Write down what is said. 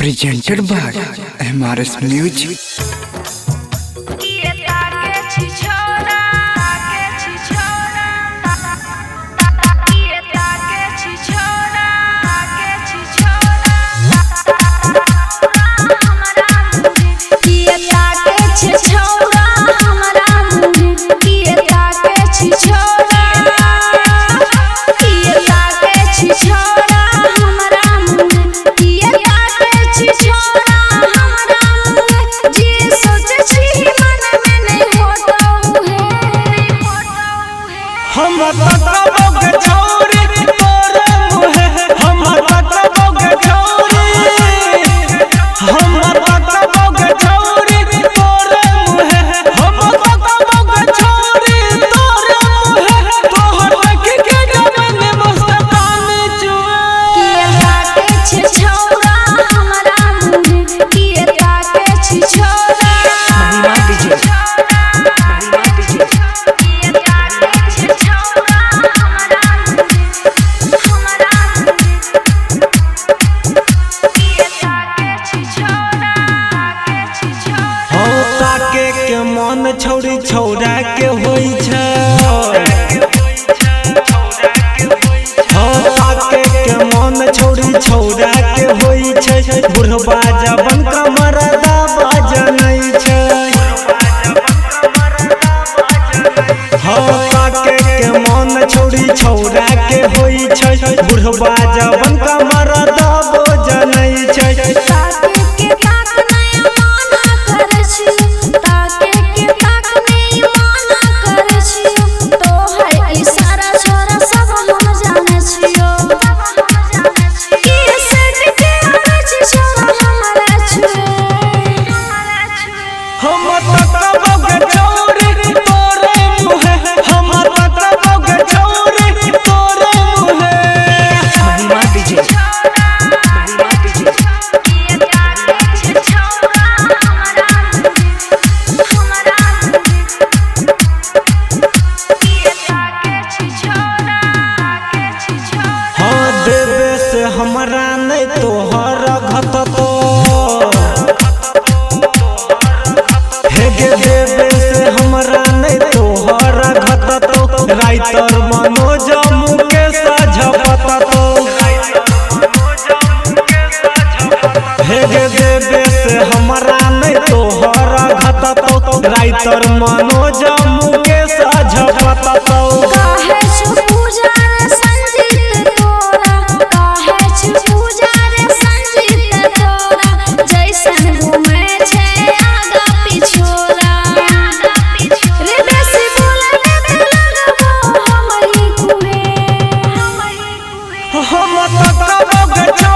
presented by MRS Music. मन छौरी छौरा के होई छै के मन छौरी छौरा के होई छै बुढ़वा जवन का मरदा बजनै छै के मन छौरी छौरा के होई छै बुढ़वा जवन का मरदा बजनै छै हमरा नहीं तोहर घत तो हे गे देवे से हमरा नहीं तोहर घत तो राइतर मनोज मुकेश झपत तो हे गे देवे से हमरा नहीं तोहर घत तो राइतर मनोज मुकेश झपत तो हम